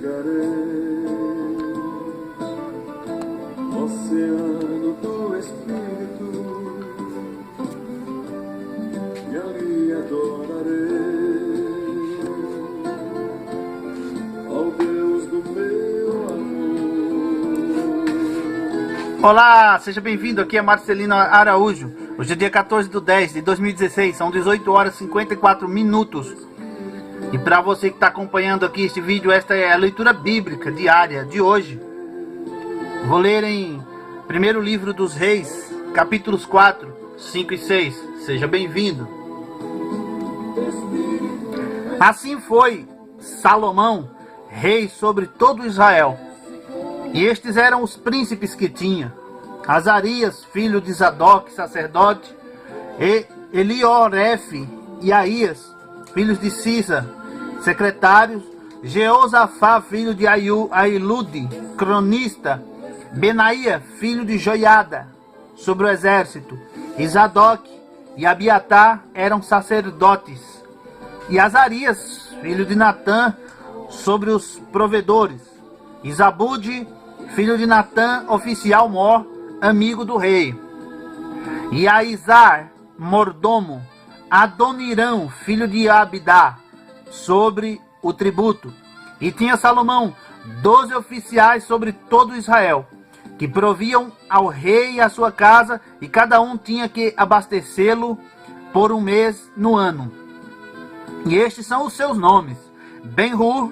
chegarei, oceano do Espírito, e ali adorarei ao Deus do meu amor. Olá, seja bem-vindo, aqui é Marcelino Araújo. Hoje é dia 14 de 10 de 2016, são 18 horas e 54 minutos. E para você que está acompanhando aqui este vídeo, esta é a leitura bíblica diária de hoje. Vou ler em primeiro livro dos Reis, capítulos 4, 5 e 6. Seja bem-vindo. Assim foi Salomão, rei sobre todo Israel. E estes eram os príncipes que tinha: Azarias, filho de Zadok, sacerdote, e Eliorefe e Aías, filhos de Cisa, secretários, Jeosafá, filho de Ailude, cronista, Benaia, filho de Joiada, sobre o exército, e Zadok e Abiatar eram sacerdotes, e Azarias, filho de Natã, sobre os provedores, e Zabude, filho de Natã, oficial mor, amigo do rei, e Aizar, mordomo, Adonirão, filho de Abidá, sobre o tributo. E tinha Salomão 12 oficiais sobre todo Israel, que proviam ao rei e à sua casa, e cada um tinha que abastecê-lo por um mês no ano. E estes são os seus nomes: Ben-Hur,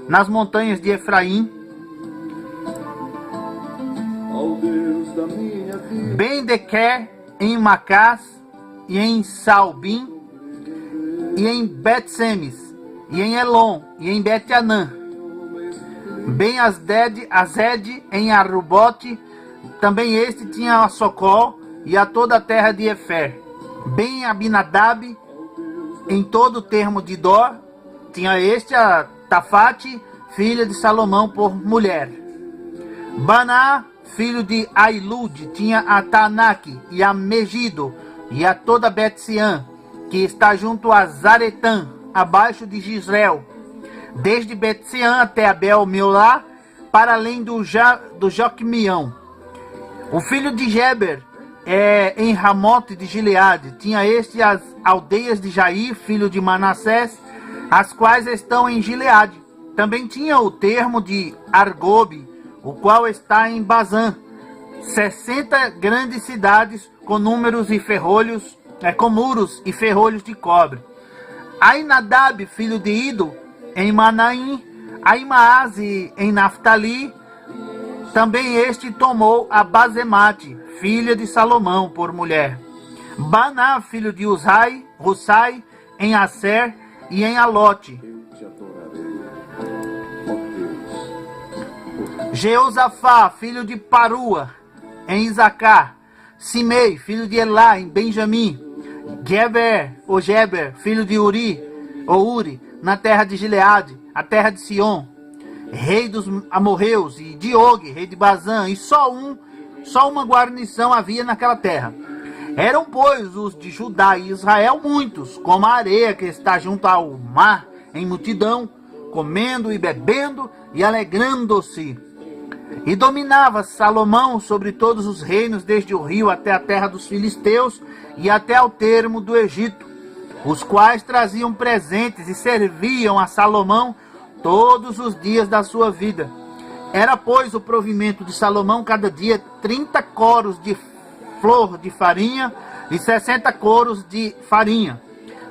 nas montanhas de Efraim, Ben-Dequer, em Macás, e em Saalbim, e em Bet-Semes, e em Elon, e em Bet-Anã, Ben-Azed, em Arubote, também este tinha a Socol, e a toda a terra de Efer, Ben-Abinadab, em todo o termo de Dor, tinha este a Tafate, filha de Salomão, por mulher. Baná, filho de Ailude, tinha a Taanaque, e a Megido, e a toda Bet-Sean, que está junto a Zaretã, abaixo de Gisreel, desde Bet-Sean até Abel-Meolá, para além do Joquimião. O filho de Geber, em Ramote de Gileade, tinha este as aldeias de Jair, filho de Manassés, as quais estão em Gileade. Também tinha o termo de Argobe, o qual está em Bazã, 60 grandes cidades com números e ferrolhos, com muros e ferrolhos de cobre. Ainadab, filho de Ido, em Manaim, Aimaase, em Naftali, também este tomou a Bazemate, filha de Salomão, por mulher. Baná, filho de Rusai, em Aser e em Alote. Jeosafá, filho de Parua, em Isacar. Simei, filho de Elá, em Benjamim. Geber, filho de Uri, na terra de Gileade, a terra de Sion, rei dos amorreus, e de Og, rei de Bazã, e só uma guarnição havia naquela terra. Eram, pois, os de Judá e Israel muitos, como a areia que está junto ao mar, em multidão, comendo e bebendo e alegrando-se. E dominava Salomão sobre todos os reinos, desde o rio até a terra dos filisteus e até ao termo do Egito, os quais traziam presentes e serviam a Salomão todos os dias da sua vida. Era, pois, o provimento de Salomão cada dia 30 coros de flor de farinha e 60 coros de farinha,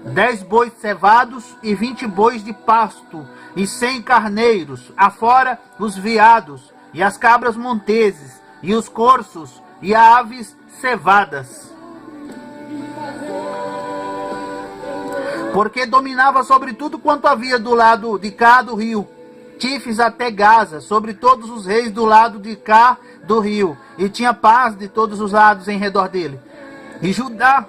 10 bois cevados e 20 bois de pasto, e 100 carneiros, afora os veados, e as cabras monteses, e os corços, e aves cevadas. Porque dominava sobre tudo quanto havia do lado de cá do rio, Tifes até Gaza, sobre todos os reis do lado de cá do rio, e tinha paz de todos os lados em redor dele. E Judá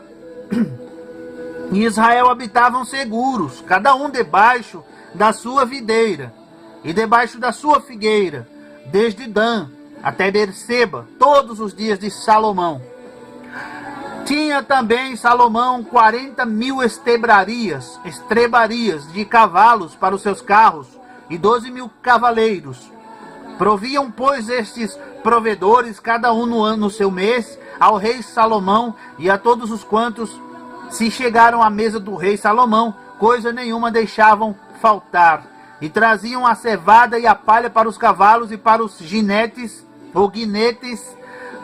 e Israel habitavam seguros, cada um debaixo da sua videira, e debaixo da sua figueira, desde Dan até Berseba, todos os dias de Salomão. Tinha também Salomão 40.000 estrebarias de cavalos para os seus carros, e 12.000 cavaleiros. Proviam, pois, estes provedores, cada um no seu mês, ao rei Salomão e a todos os quantos se chegaram à mesa do rei Salomão, coisa nenhuma deixavam faltar. E traziam a cevada e a palha para os cavalos e para os ginetes, ou guinetes,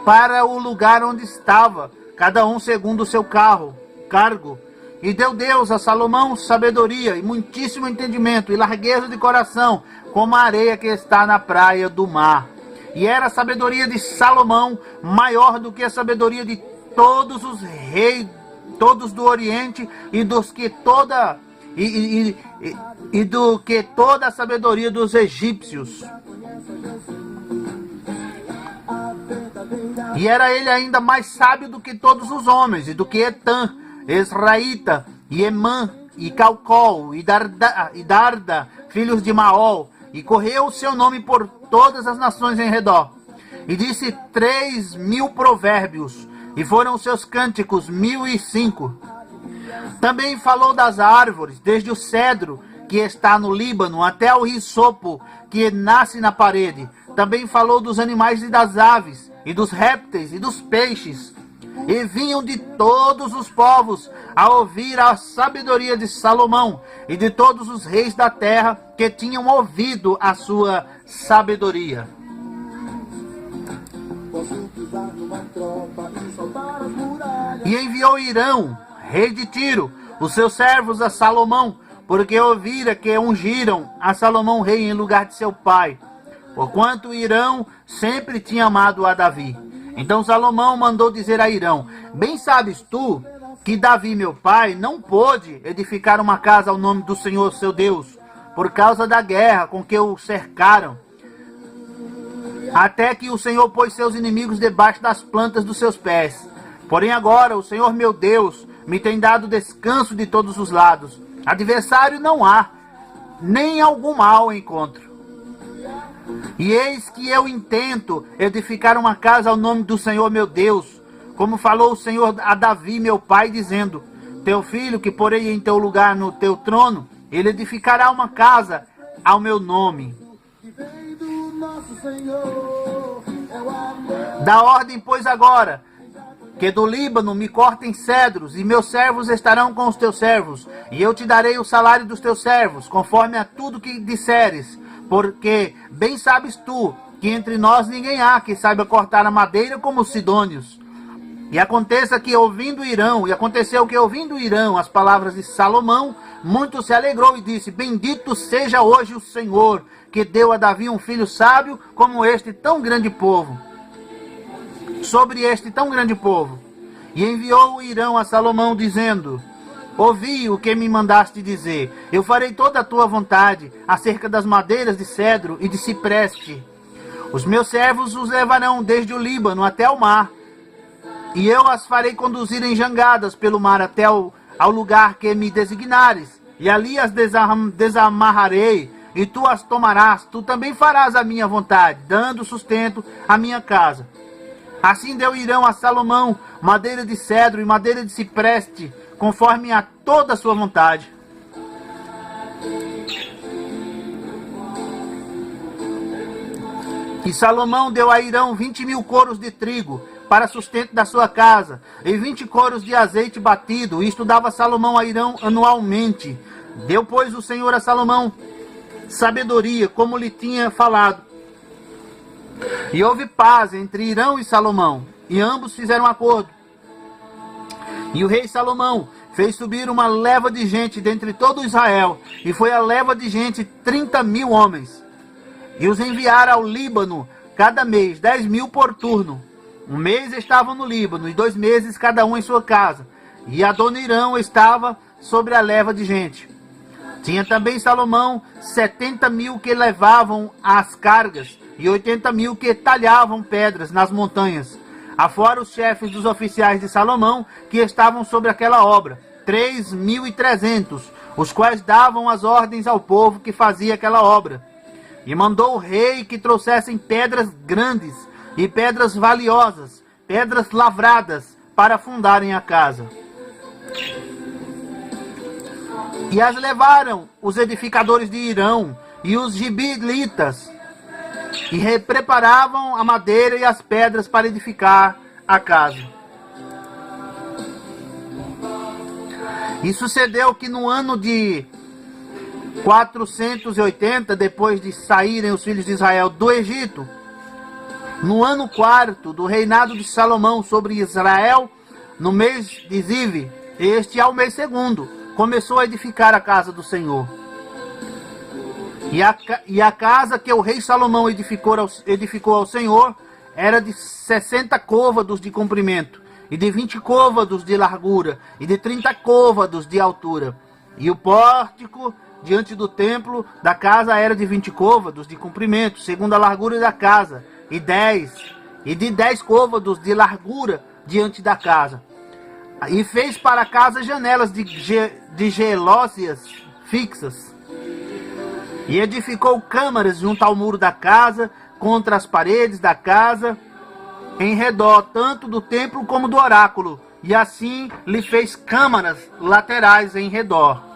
para o lugar onde estava, cada um segundo o seu cargo. E deu Deus a Salomão sabedoria e muitíssimo entendimento e largueza de coração, como a areia que está na praia do mar. E era a sabedoria de Salomão maior do que a sabedoria de todos os reis, todos do Oriente, e dos que toda e do que toda a sabedoria dos egípcios. E era ele ainda mais sábio do que todos os homens, e do que Etã, Esraíta, e Emã, e Calcol, e Darda, filhos de Maol, e correu o seu nome por todas as nações em redor. E disse 3.000 provérbios, e foram os seus cânticos 1.005. Também falou das árvores, desde o cedro, que está no Líbano, até o risopo, que nasce na parede. Também falou dos animais e das aves, e dos répteis e dos peixes. E vinham de todos os povos a ouvir a sabedoria de Salomão, e de todos os reis da terra que tinham ouvido a sua sabedoria. E enviou Irão, rei de Tiro, os seus servos a Salomão, porque ouvira que ungiram a Salomão rei em lugar de seu pai, porquanto Irão sempre tinha amado a Davi. Então Salomão mandou dizer a Irão: bem sabes tu que Davi, meu pai, não pôde edificar uma casa ao nome do Senhor seu Deus, por causa da guerra com que o cercaram, até que o Senhor pôs seus inimigos debaixo das plantas dos seus pés. Porém agora o Senhor meu Deus me tem dado descanso de todos os lados. Adversário não há, nem algum mal encontro. E eis que eu intento edificar uma casa ao nome do Senhor meu Deus, como falou o Senhor a Davi meu pai, dizendo: teu filho, que porei em teu lugar no teu trono, ele edificará uma casa ao meu nome. Dá ordem, pois, agora, que do Líbano me cortem cedros, e meus servos estarão com os teus servos, e eu te darei o salário dos teus servos, conforme a tudo que disseres, porque bem sabes tu que entre nós ninguém há que saiba cortar a madeira como os sidônios. E aconteceu que ouvindo Irão as palavras de Salomão, muito se alegrou e disse: bendito seja hoje o Senhor, que deu a Davi um filho sábio como este tão grande povo. Sobre este tão grande povo. E enviou Irão a Salomão, dizendo: ouvi o que me mandaste dizer. Eu farei toda a tua vontade acerca das madeiras de cedro e de cipreste. Os meus servos os levarão desde o Líbano até o mar, e eu as farei conduzir em jangadas pelo mar até ao lugar que me designares, e ali as desamarrarei, e tu as tomarás. Tu também farás a minha vontade, dando sustento à minha casa. Assim deu Irão a Salomão madeira de cedro e madeira de cipreste, conforme a toda a sua vontade. E Salomão deu a Irão 20.000 coros de trigo, para sustento da sua casa, e 20 coros de azeite batido. Isto dava Salomão a Irão anualmente. Deu, pois, o Senhor a Salomão sabedoria, como lhe tinha falado. E houve paz entre Irão e Salomão, e ambos fizeram acordo. E o rei Salomão fez subir uma leva de gente dentre todo Israel, e foi a leva de gente 30.000 homens. E os enviaram ao Líbano, cada mês, 10.000 por turno. Um mês estavam no Líbano, e 2 meses cada um em sua casa. E Adonirão estava sobre a leva de gente. Tinha também Salomão 70.000 que levavam as cargas, e 80.000 que talhavam pedras nas montanhas. Afora os chefes dos oficiais de Salomão, que estavam sobre aquela obra, 3.300, os quais davam as ordens ao povo que fazia aquela obra. E mandou o rei que trouxessem pedras grandes e pedras valiosas, pedras lavradas, para fundarem a casa. E as levaram os edificadores de Irão, e os gibeonitas, e preparavam a madeira e as pedras para edificar a casa. E sucedeu que no ano de 480, depois de saírem os filhos de Israel do Egito, no ano 4º do reinado de Salomão sobre Israel, no mês de Ziv, este é o mês 2º, começou a edificar a casa do Senhor. E a casa que o rei Salomão edificou ao Senhor era de 60 côvados de comprimento, e de 20 côvados de largura, e de 30 côvados de altura. E o pórtico diante do templo da casa era de 20 côvados de comprimento, segundo a largura da casa, e de 10 côvados de largura diante da casa. E fez para a casa janelas de gelósias fixas. E edificou câmaras junto ao muro da casa, contra as paredes da casa, em redor tanto do templo como do oráculo. E assim lhe fez câmaras laterais em redor.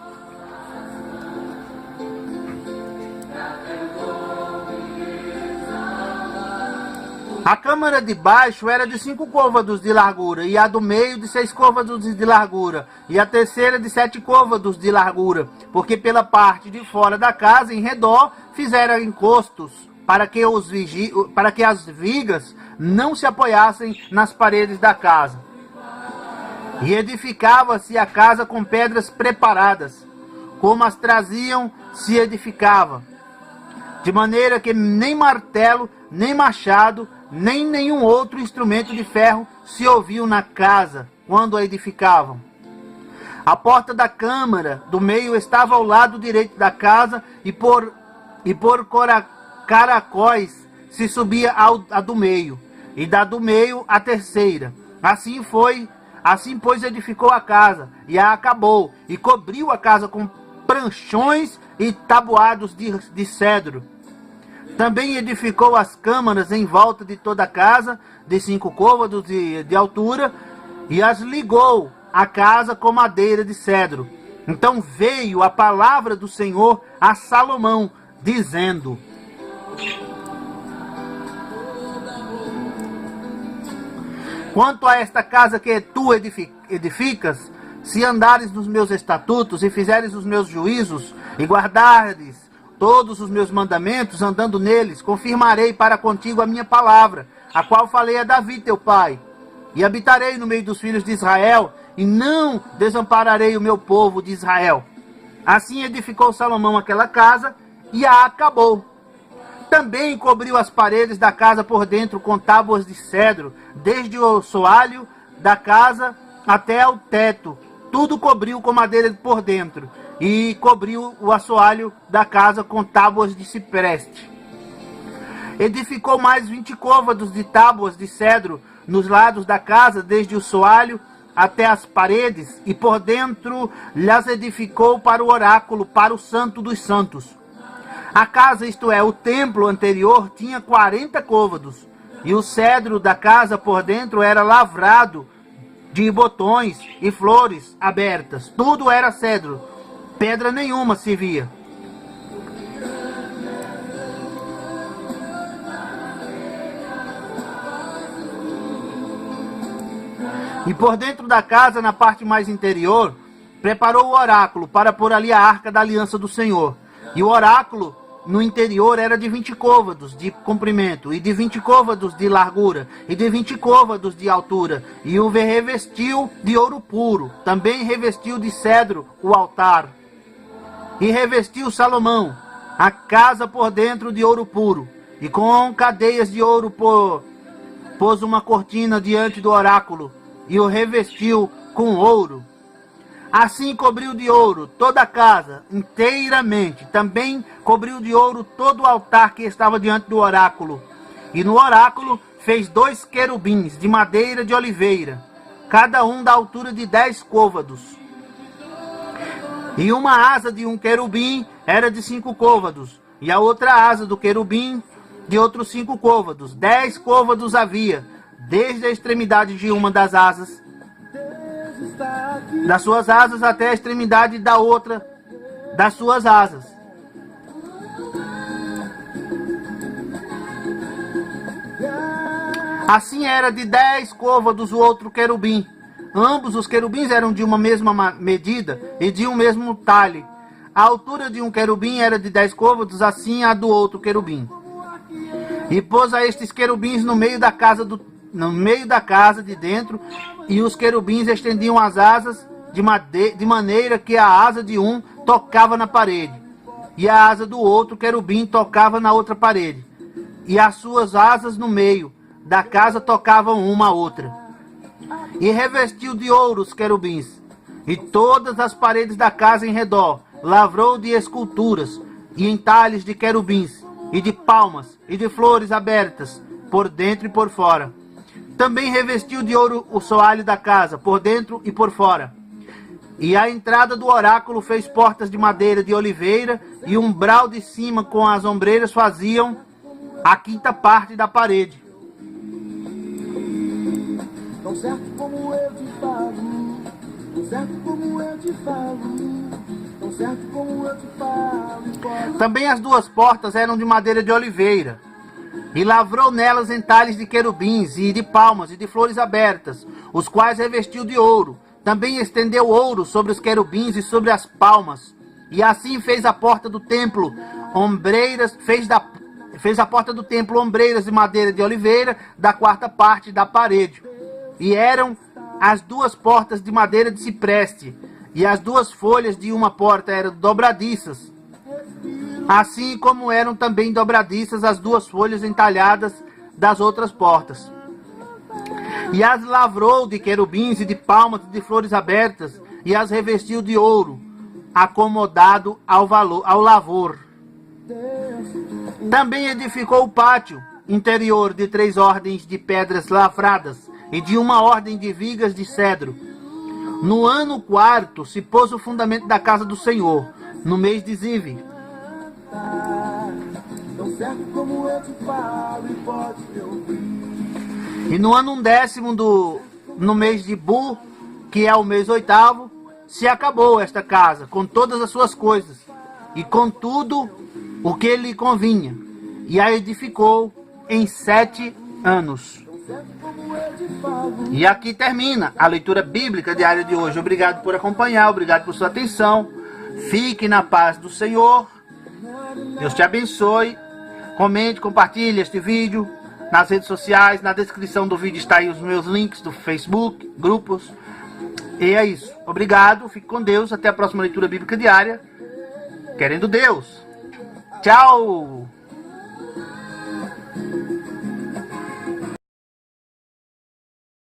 A câmara de baixo era de 5 côvados de largura, e a do meio de 6 côvados de largura, e a terceira de 7 côvados de largura, porque pela parte de fora da casa, em redor, fizeram encostos, para que as vigas não se apoiassem nas paredes da casa. E edificava-se a casa com pedras preparadas, como as traziam se edificava, de maneira que nem martelo, nem machado, nem nenhum outro instrumento de ferro se ouviu na casa, quando a edificavam. A porta da câmara do meio estava ao lado direito da casa, e por caracóis se subia a do meio, e da do meio a terceira. Assim, pois, edificou a casa, e a acabou, e cobriu a casa com pranchões e tabuados de cedro. Também edificou as câmaras em volta de toda a casa, de 5 côvados de altura, e as ligou à casa com madeira de cedro. Então veio a palavra do Senhor a Salomão, dizendo: quanto a esta casa que tu edificas, se andares nos meus estatutos e fizeres os meus juízos e guardares todos os meus mandamentos, andando neles, confirmarei para contigo a minha palavra, a qual falei a Davi teu pai. E habitarei no meio dos filhos de Israel, e não desampararei o meu povo de Israel. Assim edificou Salomão aquela casa, e a acabou. Também cobriu as paredes da casa por dentro com tábuas de cedro, desde o soalho da casa até o teto. Tudo cobriu com madeira por dentro. E cobriu o assoalho da casa com tábuas de cipreste. Edificou mais 20 côvados de tábuas de cedro nos lados da casa, desde o soalho até as paredes, e por dentro lhes edificou para o oráculo, para o santo dos santos. A casa, isto é, o templo anterior, tinha 40 côvados, e o cedro da casa por dentro era lavrado de botões e flores abertas. Tudo era cedro, pedra nenhuma se via. E por dentro da casa, na parte mais interior, preparou o oráculo para pôr ali a arca da aliança do Senhor. E o oráculo no interior era de 20 côvados de comprimento, e de 20 côvados de largura, e de 20 côvados de altura. E o revestiu de ouro puro. Também revestiu de cedro o altar. E revestiu Salomão a casa por dentro de ouro puro, e com cadeias de ouro pôs uma cortina diante do oráculo, e o revestiu com ouro. Assim cobriu de ouro toda a casa inteiramente. Também cobriu de ouro todo o altar que estava diante do oráculo. E no oráculo fez 2 querubins de madeira de oliveira, cada um da altura de 10 côvados. E uma asa de um querubim era de 5 côvados, e a outra asa do querubim de outros 5 côvados. 10 côvados havia, desde a extremidade de uma das asas, das suas asas, até a extremidade da outra das suas asas. Assim era de 10 côvados o outro querubim. Ambos os querubins eram de uma mesma medida e de um mesmo talhe. A altura de um querubim era de 10 côvados, assim a do outro querubim. E pôs a estes querubins no meio da casa de dentro, e os querubins estendiam as asas de maneira que a asa de um tocava na parede, e a asa do outro querubim tocava na outra parede, e as suas asas no meio da casa tocavam uma a outra. E revestiu de ouro os querubins, e todas as paredes da casa em redor, lavrou de esculturas, e entalhes de querubins, e de palmas, e de flores abertas, por dentro e por fora. Também revestiu de ouro o soalho da casa, por dentro e por fora. E à entrada do oráculo fez portas de madeira de oliveira, e um umbral de cima com as ombreiras faziam a quinta parte da parede. Tão certo como eu te falo, tão certo como eu te falo, tão certo como eu te falo. Também as duas portas eram de madeira de oliveira, e lavrou nelas entalhes de querubins, e de palmas, e de flores abertas, os quais revestiu de ouro. Também estendeu ouro sobre os querubins e sobre as palmas. E assim fez a porta do templo, fez a porta do templo ombreiras de madeira de oliveira, da quarta parte da parede. E eram as duas portas de madeira de cipreste, e as duas folhas de uma porta eram dobradiças, assim como eram também dobradiças as duas folhas entalhadas das outras portas. E as lavrou de querubins e de palmas e de flores abertas, e as revestiu de ouro, acomodado ao lavor. Também edificou o pátio interior de 3 ordens de pedras lavradas, e de uma ordem de vigas de cedro. No ano 4 se pôs o fundamento da casa do Senhor, no mês de Zive. E no ano 10º no mês de Bu, que é o mês 8º, se acabou esta casa, com todas as suas coisas, e com tudo o que lhe convinha, e a edificou em 7 anos. E aqui termina a leitura bíblica diária de hoje. Obrigado por acompanhar, obrigado por sua atenção. Fique na paz do Senhor. Deus te abençoe. Comente, compartilhe este vídeo nas redes sociais. Na descrição do vídeo está aí os meus links do Facebook, grupos. E é isso. Obrigado, fique com Deus. Até a próxima leitura bíblica diária. Querendo Deus. Tchau!